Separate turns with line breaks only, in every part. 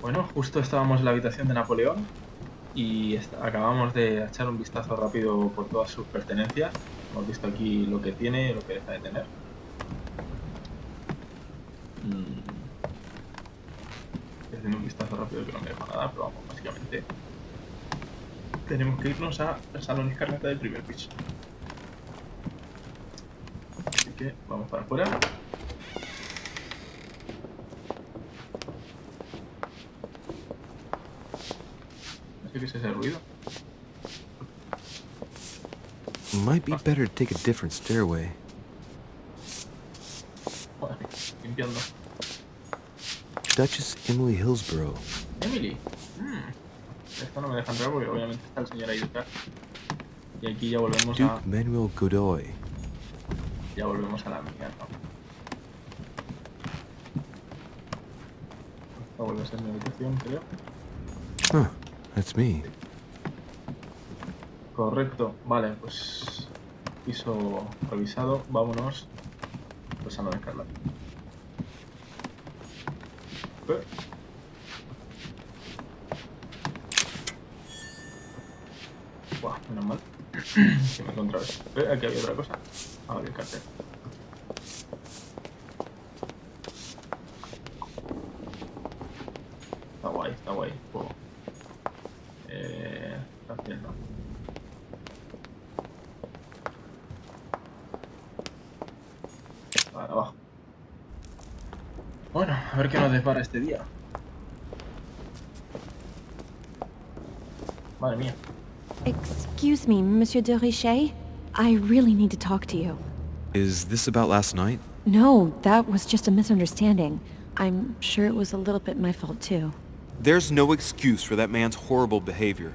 Bueno, justo estábamos en la habitación de Napoleón y acabamos de echar un vistazo rápido por todas sus pertenencias. Hemos visto aquí lo que tiene y lo que deja de tener. Estoy haciendo un vistazo rápido que no me deja nada, pero vamos, básicamente tenemos que irnos al salón escarlata del primer piso. Así que vamos para afuera. No sé qué es ese ruido.
Might be better to take a different stairway.
Joder, limpiando.
Duchess Emily Hillsborough.
Emily. Esto no me deja entrar porque obviamente está el señor ahí detrás. Y aquí ya volvemos
Duke Manuel Godoy.
Ya volvemos a la mía, ¿no? Esta vuelve a ser mi habitación, creo.
Huh, that's me.
Correcto, vale, pues piso revisado, vámonos pues a la escarlata. Buah, menos mal que me encontré eso. Aquí había otra cosa. Ah, el cartel. Está guay, está guay. Juego. Cartel, ¿no? Vale, abajo. Bueno, a ver qué nos depara este día. Madre mía.
Excuse me, Monsieur de Richet. I really need to talk to you.
Is this about last night?
No, that was just a misunderstanding. I'm sure it was a little bit my fault too.
There's no excuse for that man's horrible behavior.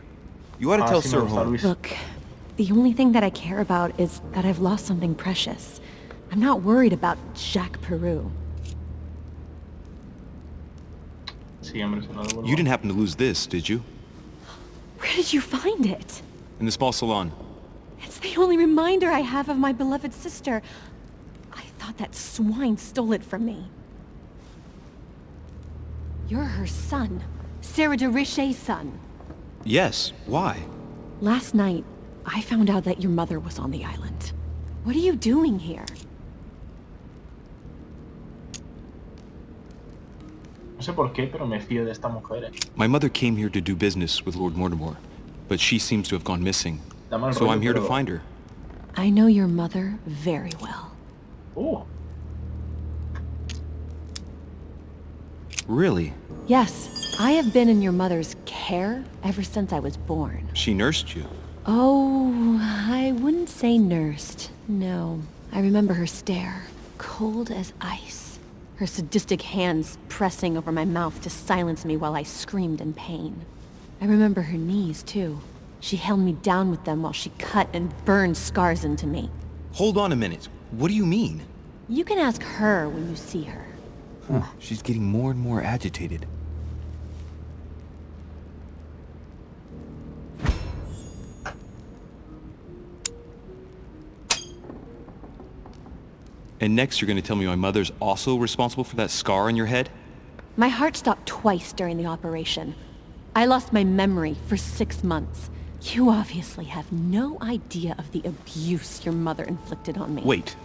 You ought to tell Sir Holmes.
Look, the only thing that I care about is that I've lost something precious. I'm not worried about Jacques Peru.
You didn't happen to lose this, did you?
Where did you find it?
In the small salon.
It's the only reminder I have of my beloved sister. I thought that swine stole it from me. You're her son. Sarah de Richet's son.
Yes, why?
Last night, I found out that your mother was on the island. What are you doing here?
No sé por qué, pero me fío de esta mujer.
My mother came here to do business with Lord Mortimer, but she seems to have gone missing. So I'm here to find her.
I know your mother very well.
Oh.
Really?
Yes, I have been in your mother's care ever since I was born.
She nursed you?
Oh, I wouldn't say nursed. No. I remember her stare, cold as ice. Her sadistic hands pressing over my mouth to silence me while I screamed in pain. I remember her knees, too. She held me down with them while she cut and burned scars into me.
Hold on a minute. What do you mean?
You can ask her when you see her.
She's getting more and more agitated. And next you're going to tell me my mother's also responsible for that scar on your head?
My heart stopped twice during the operation. I lost my memory for 6 months. You obviously have no idea of the abuse your mother inflicted on me.
Wait.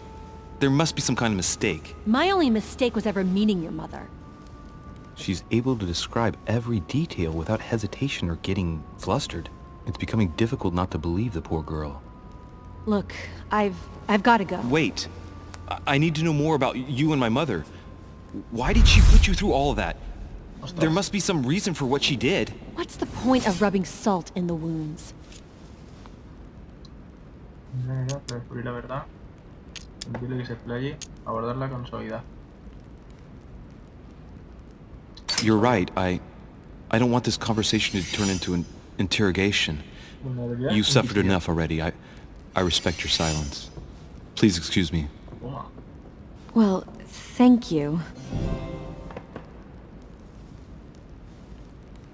There must be some kind of mistake.
My only mistake was ever meeting your mother.
She's able to describe every detail without hesitation or getting flustered. It's becoming difficult not to believe the poor girl.
Look, I've got to go.
Wait. I need to know more about you and my mother. Why did she put you through all of that? There must be some reason for what she did.
What's the point of rubbing salt in the wounds?
No, para descubrir la verdad. Permitirle que se explaye, abordarla con suavidad.
You're right. I don't want this conversation to turn into an interrogation. You suffered enough already. I respect your silence. Please excuse me.
Well, thank you.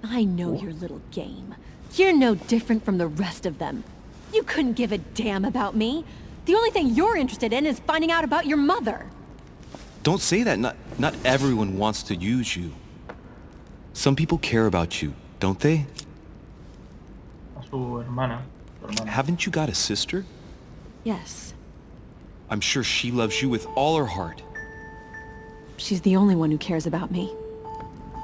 I know your little game. You're no different from the rest of them. You couldn't give a damn about me. The only thing you're interested in is finding out about your mother.
Don't say that. Not everyone wants to use you. Some people care about you, don't they?
A su hermana. Su hermana.
Haven't you got a sister?
Yes.
I'm sure she loves you with all her heart.
She's the only one who cares about me.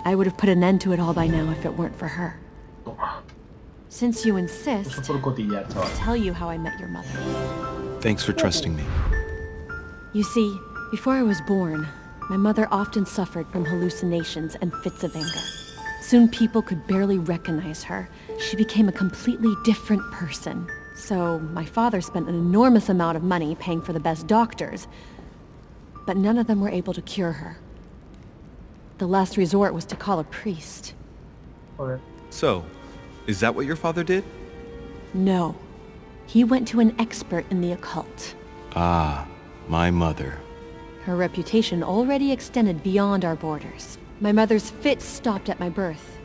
I would have put an end to it all by now if it weren't for her.
Toma.
Since you insist,
Eso por cotillar,
I'll
chaval.
tell you how I met your mother.
Thanks for trusting me.
You see, before I was born, my mother often suffered from hallucinations and fits of anger. Soon people could barely recognize her. She became a completely different person. So my father spent an enormous amount of money paying for the best doctors, but none of them were able to cure her. The last resort was to call a priest.
Joder.
So, is that what your father did?
No. He went to an expert in the occult.
Ah, my mother.
Her reputation already extended beyond our borders. My mother's fits stopped at my birth,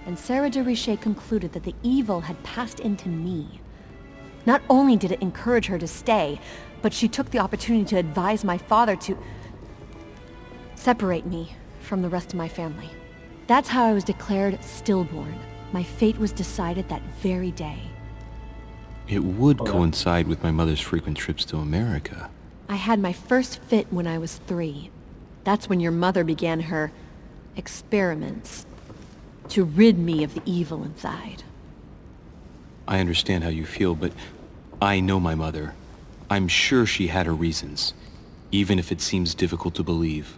and Sarah de Richet concluded that the evil had passed into me. Not only did it encourage her to stay, but she took the opportunity to advise my father to separate me from the rest of my family. That's how I was declared stillborn. My fate was decided that very day.
It would coincide with my mother's frequent trips to America.
I had my first fit when I was 3. That's when your mother began her experiments to rid me of the evil inside.
I understand how you feel, but I know my mother. I'm sure she had her reasons, even if it seems difficult to believe.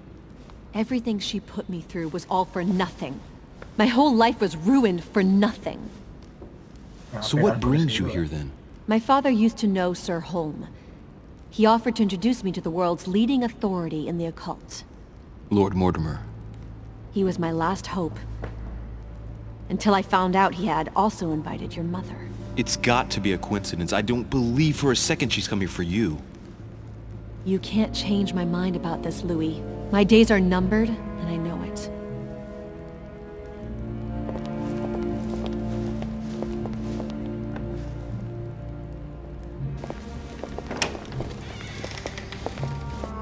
Everything she put me through was all for nothing. My whole life was ruined for nothing.
So what brings you here then?
My father used to know Sir Holm. He offered to introduce me to the world's leading authority in the occult.
Lord Mortimer.
He was my last hope. Until I found out he had also invited your mother.
It's got to be a coincidence. I don't believe for a second she's coming for you.
You can't change my mind about this, Louis. My days are numbered, and I know it.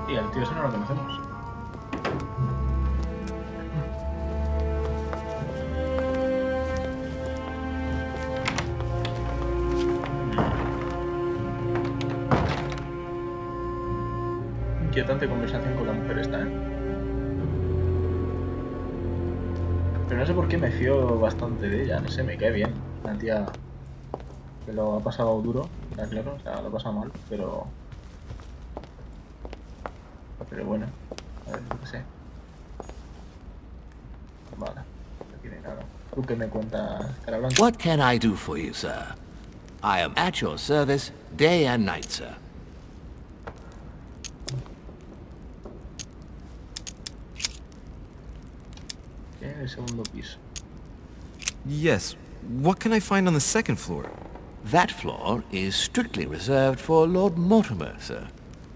Y al tío ese no lo conocemos. Inquietante conversación con la mujer esta, ¿eh? Pero no sé por qué me fío bastante de ella, no sé, me cae bien. Una tía que lo ha pasado duro, está claro, o sea, lo ha pasado mal, pero bueno, a ver, yo qué sé. Vale, no tiene nada. ¿Tú qué me cuentas, cara blanca?
What can I do for you, sir? I am at your service day and night, sir.
¿Qué en el segundo piso?
Yes. What can I find on the second floor?
That floor is strictly reserved for Lord Mortimer, sir.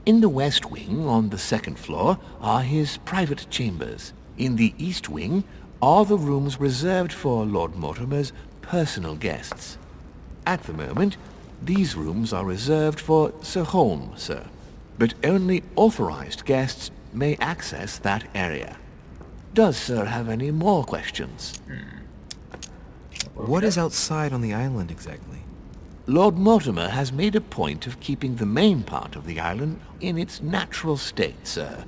In the west wing, on the second floor, are his private chambers. In the east wing are the rooms reserved for Lord Mortimer's personal guests. At the moment, these rooms are reserved for Sir Holm, sir. But only authorized guests may access that area. Does Sir have any more questions?
What is outside on the island exactly?
Lord Mortimer has made a point of keeping the main part of the island in its natural state, sir.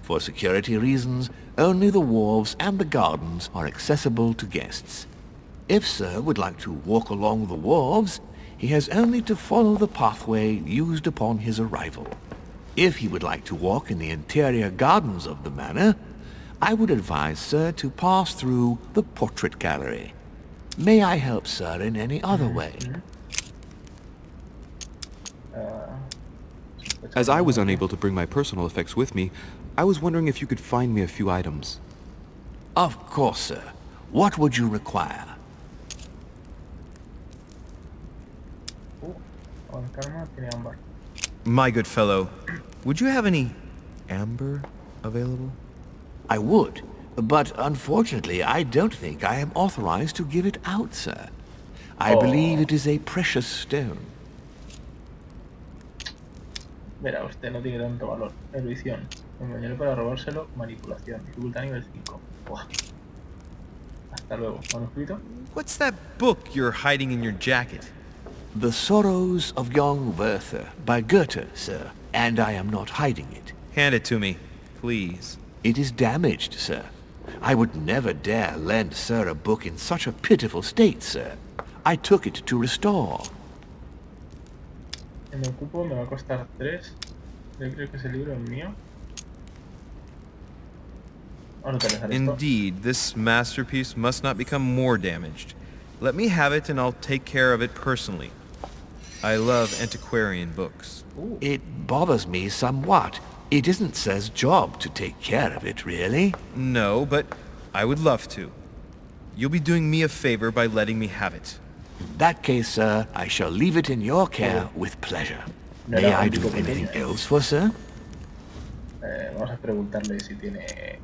For security reasons, only the wharves and the gardens are accessible to guests. If Sir would like to walk along the wharves, he has only to follow the pathway used upon his arrival. If he would like to walk in the interior gardens of the manor, I would advise Sir to pass through the portrait gallery. May I help Sir in any other way?
As I was unable to bring my personal effects with me, I was wondering if you could find me a few items.
Of course, sir. What would you require?
My good fellow, would you have any amber available?
I would, but unfortunately I don't think I am authorized to give it out, sir. I believe it is a precious stone.
Verá, usted no tiene tanto valor. Erudición. Engañaré para robárselo. Manipulación. Dificultad nivel 5. Buah. Hasta Hasta luego. Manuscrito.
What's that book you're hiding in your jacket?
The Sorrows of Young Werther by Goethe, sir. And I am not hiding it.
Hand it to me, please.
It is damaged, sir. I would never dare lend sir a book in such a pitiful state, sir. I took it to restore.
Me ocupo, me va a costar 3. Yo creo que ese libro es mío. Vamos a utilizar esto.
Indeed, this masterpiece must not become more damaged. Let me have it and I'll take care of it personally. I love antiquarian books.
Ooh.
It bothers me somewhat. It isn't sir's job to take care of it, really.
No, but I would love to. You'll be doing me a favor by letting me have it.
In that case, sir, I shall leave it in your care with pleasure. May I do anything else for sir?
Vamos a preguntarle si tiene...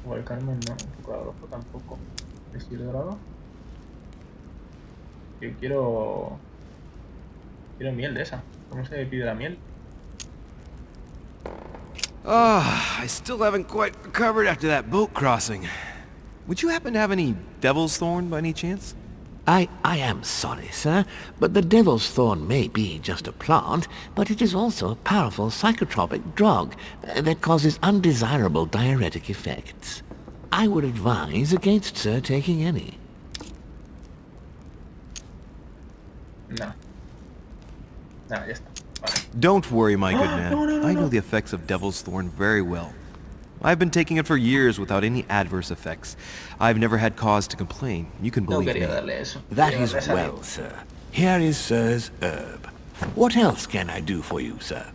O el Carmen no, un poco de rojo tampoco. ¿Vestir dorado? Yo quiero... Quiero miel de esa. ¿Cómo se pide la miel?
I still haven't quite recovered after that boat crossing. Would you happen to have any devil's thorn by any chance?
I am sorry, sir, but the devil's thorn may be just a plant, but it is also a powerful psychotropic drug that causes undesirable diuretic effects. I would advise against sir taking any.
No. Nada, ya está. Vale.
Don't worry, my good man.
No.
I know the effects of devil's thorn very well. I've been taking it for years without any adverse effects. I've never had cause to complain. You can
No
believe me.
quería darle eso.
That
Quería
is
darle esa
well, sir. Here is sir's herb. What else can I do for you, sir?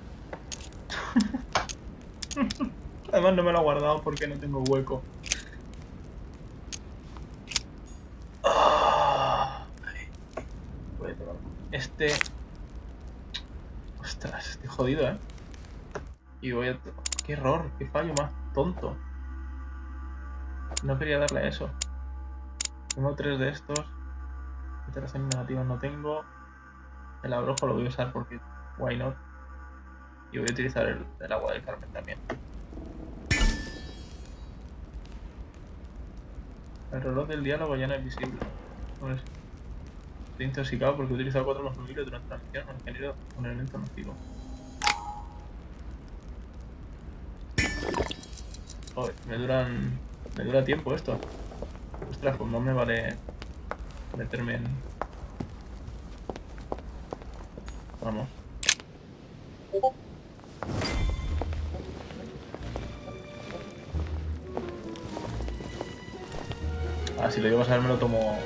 Además no me lo he guardado porque no tengo hueco. Este... Ostras, estoy jodido, ¿eh? Y voy a... ¡Qué error! ¡Qué fallo más tonto! No quería darle eso. Tengo 3 de estos. Iteraciones negativas no tengo. El abrojo lo voy a usar porque... Why not? Y voy a utilizar el agua del Carmen también. El reloj del diálogo ya no es visible. Pues, estoy intoxicado porque he utilizado 4 más durante la misión. Han generado un elemento nocivo. Joder, me dura tiempo esto. Ostras, pues no me vale meterme en... Vamos. Ah, si lo llevo a saber me lo tomo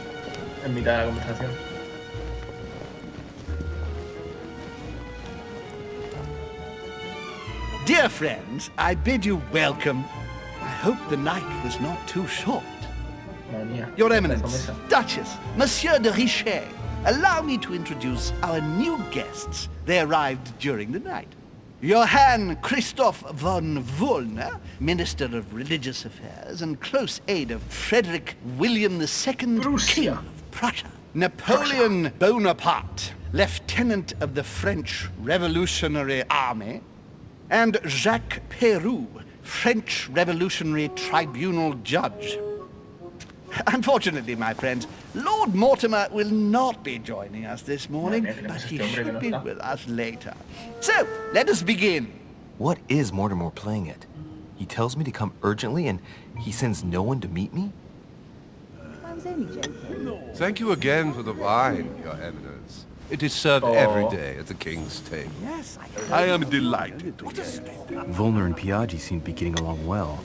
en mitad de la conversación.
Dear friends, I bid you welcome. I hope the night was not too short.
Madre mía.
Your
esta
Eminence,
promesa.
Duchess, Monsieur de Richet, allow me to introduce our new guests. They arrived during the night. Johann Christoph von Wollner, Minister of Religious Affairs and close aide of Frederick William II,
Prussia.
King of Prussia. Napoleon Bonaparte, Lieutenant of the French Revolutionary Army. And Jacques Peroux, French Revolutionary Tribunal Judge. Unfortunately, my friends, Lord Mortimer will not be joining us this morning, but he should be with us later. So, let us begin.
What is Mortimer playing at? He tells me to come urgently and he sends no one to meet me?
I was only joking.
Thank you again for the wine, Your Eminence. It is served every day at the King's table.
Yes,
I am delighted to hear.
Volner and Piaggi seem to be getting along well.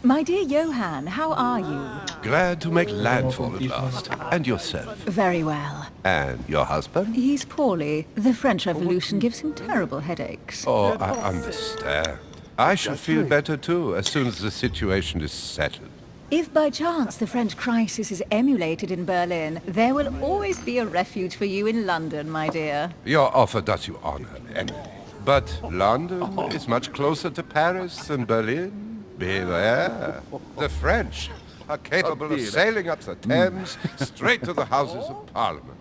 My dear Johann, how are you?
Glad to make landfall at last. And yourself?
Very well.
And your husband?
He's poorly. The French Revolution gives him terrible headaches.
Oh, I understand. I shall feel better too, as soon as the situation is settled.
If by chance the French crisis is emulated in Berlin, there will always be a refuge for you in London, my dear.
Your offer does you honor, Emily. But London is much closer to Paris than Berlin. Beware. The French are capable of sailing up the Thames straight to the Houses of Parliament.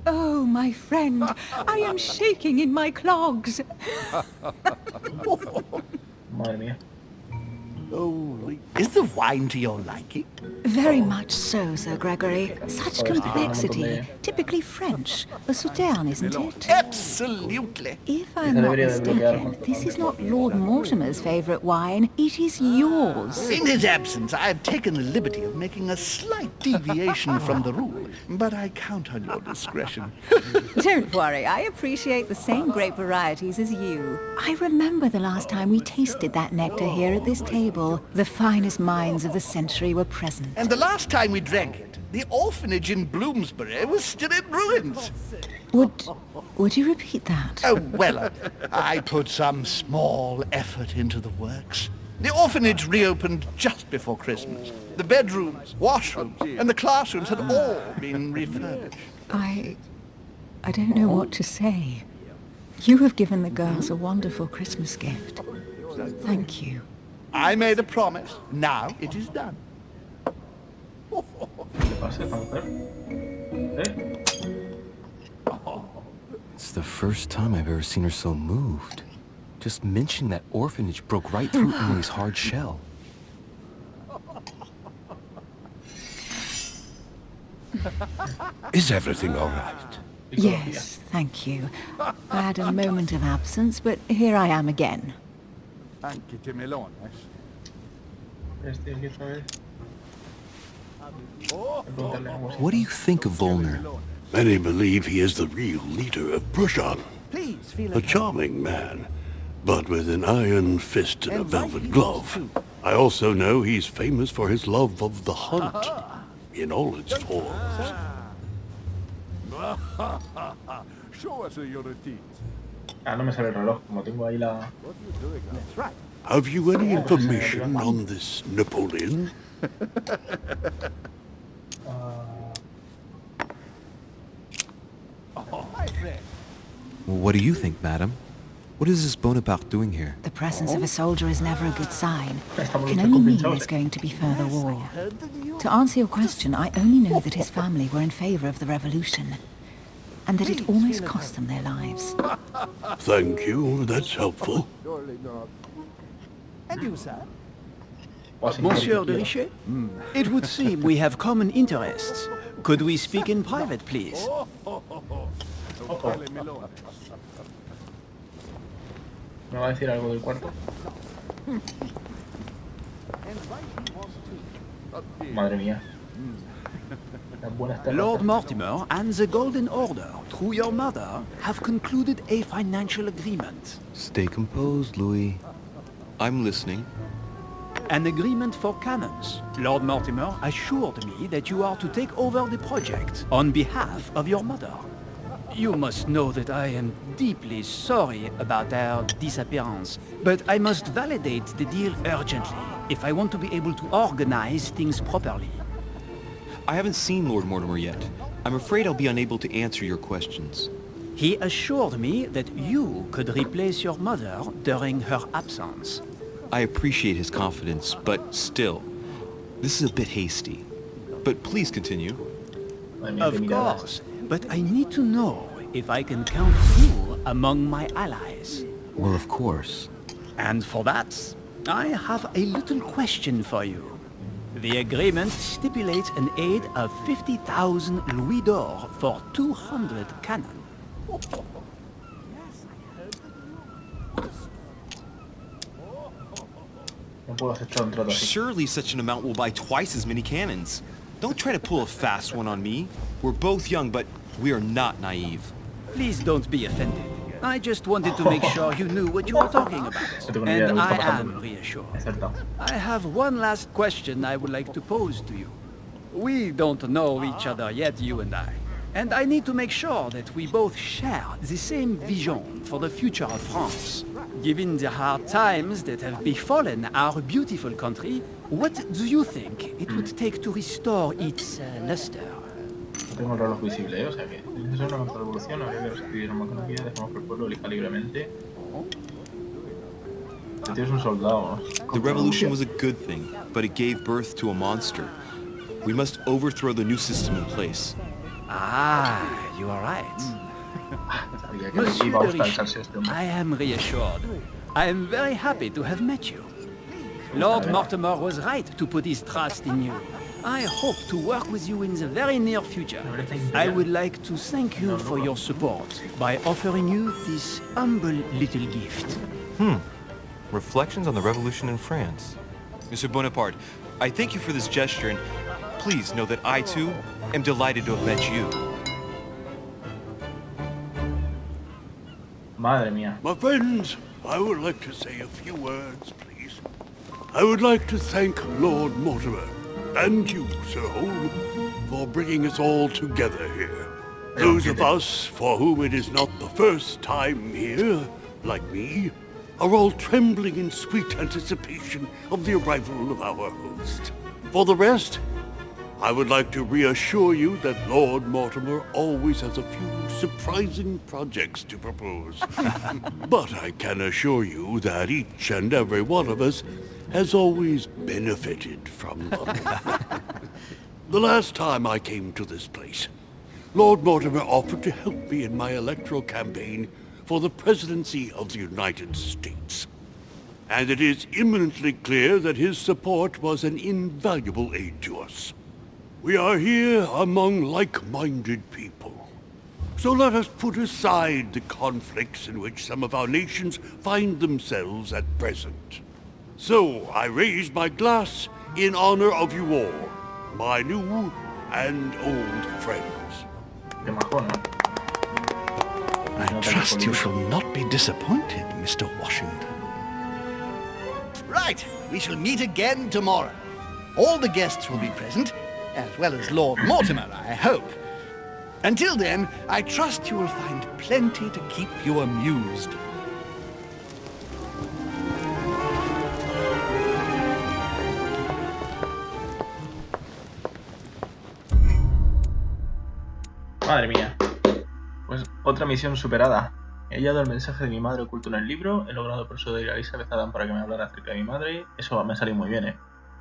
Oh, my friend, I am shaking in my clogs.
Madre mía.
Oh, is the wine to your liking?
Very much so, Sir Gregory. Such complexity. Typically French. A Sauterne, isn't it?
Absolutely.
If I'm not mistaken, this is not Lord Mortimer's favourite wine. It is yours.
In his absence, I have taken the liberty of making a slight deviation from the rule, but I count on your discretion.
Don't worry, I appreciate the same grape varieties as you. I remember the last time we tasted that nectar here at this table. The finest minds of the century were present.
And the last time we drank it, the orphanage in Bloomsbury was still in ruins.
Would you repeat that?
Oh, well, I put some small effort into the works. The orphanage reopened just before Christmas. The bedrooms, washrooms, and the classrooms had all been refurbished.
I don't know what to say. You have given the girls a wonderful Christmas gift. Thank you.
I made a promise. Now it is done.
¿Qué pasa esta mujer?
It's the first time I've ever seen her so moved. Just mentioning that orphanage broke right through Emily's hard shell.
Is everything all right?
Yes, thank you. I had a moment of absence, but here I am again.
What do you think of Volner?
Many believe he is the real leader of Prushan. A charming man, but with an iron fist and a velvet glove. I also know he's famous for his love of the hunt, in all its forms.
Ah, no me sale el reloj, como tengo ahí la...
Have you any information on this Napoleon?
What do you think, madam? What is this Bonaparte doing here?
The presence of a soldier is never a good sign. It can only mean there's going to be further war. To answer your question, I only know that his family were in favor of the revolution, and that it almost cost them their lives.
Thank you, that's helpful.
And you, sir?
Monsieur de Richet? It would seem we have common interests. Could we speak in private, please?
¿Me va a decir algo del cuarto? Madre mía.
Lord Mortimer and the Golden Order, through your mother, have concluded a financial agreement.
Stay composed, Louis. I'm listening.
An agreement for cannons. Lord Mortimer assured me that you are to take over the project on behalf of your mother. You must know that I am deeply sorry about their disappearance, but I must validate the deal urgently if I want to be able to organize things properly.
I haven't seen Lord Mortimer yet. I'm afraid I'll be unable to answer your questions.
He assured me that you could replace your mother during her absence.
I appreciate his confidence, but still, this is a bit hasty. But please continue.
Of course, but I need to know if I can count you among my allies.
Well, of course.
And for that, I have a little question for you. The agreement stipulates an aid of 50,000 louis d'or for 200 cannon.
Surely such an amount will buy twice as many cannons. Don't try to pull a fast one on me. We're both young, but we are not naive.
Please don't be offended. I just wanted to make sure you knew what you were talking about. And I am reassured. I have one last question I would like to pose to you. We don't know each other yet, you and I. And I need to make sure that we both share the same vision for the future of France. Given the hard times that have befallen our beautiful country, what do you think it would take to restore its luster?
No tengo el reloj visible, o sea que si es una contrarrevolución, habría que restituir una economía, dejamos que el pueblo elija libremente. Este tío es un soldado, ¿no?
The revolution was a good thing, but it gave birth to a monster. We must overthrow the new system in place.
Ah, you are right. Monsieur de Richet, I am reassured. I am very happy to have met you. Lord Mortimer was right to put his trust in you. I hope to work with you in the very near future. I would like to thank you for your support by offering you this humble little gift.
Reflections on the Revolution in France. Mr. Bonaparte, I thank you for this gesture, and please know that I, too, am delighted to have met you.
Madre mía.
My friends, I would like to say a few words, please. I would like to thank Lord Mortimer, and you, Sir Holm, for bringing us all together here. Those of us for whom it is not the first time here, like me, are all trembling in sweet anticipation of the arrival of our host. For the rest, I would like to reassure you that Lord Mortimer always has a few surprising projects to propose. But I can assure you that each and every one of us has always benefited from them. The last time I came to this place, Lord Mortimer offered to help me in my electoral campaign for the presidency of the United States. And it is imminently clear that his support was an invaluable aid to us. We are here among like-minded people. So let us put aside the conflicts in which some of our nations find themselves at present. So I raise my glass in honor of you all, my new and old friends.
I trust you shall not be disappointed, Mr. Washington. Right, we shall meet again tomorrow. All the guests will be present, as well as Lord Mortimer, I hope. Until then, I trust you will find plenty to keep you amused.
Madre mía. Pues otra misión superada. He hallado el mensaje de mi madre oculto en el libro. He logrado persuadir a Elizabeth Adam para que me hablara acerca de mi madre. Eso me ha salido muy bien,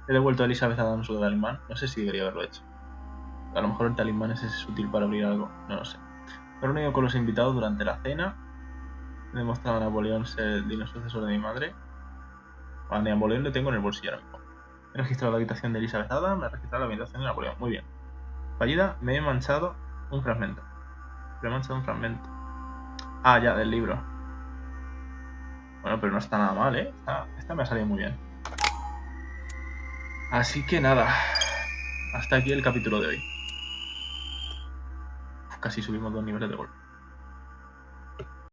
He devuelto a Elizabeth Adam su talismán. No sé si debería haberlo hecho. A lo mejor el talismán es útil para abrir algo. No lo sé. Me he reunido con los invitados durante la cena. He demostrado a Napoleón ser el digno sucesor de mi madre. A Napoleón le tengo en el bolsillo ahora mismo. He registrado la habitación de Elizabeth Adam. Me he registrado la habitación de Napoleón. Muy bien. Fallida, me he manchado un fragmento. Me he manchado un fragmento. Ah, ya, del libro. Bueno, pero no está nada mal, Esta me ha salido muy bien. Así que nada. Hasta aquí el capítulo de hoy. Casi subimos 2 niveles de golpe.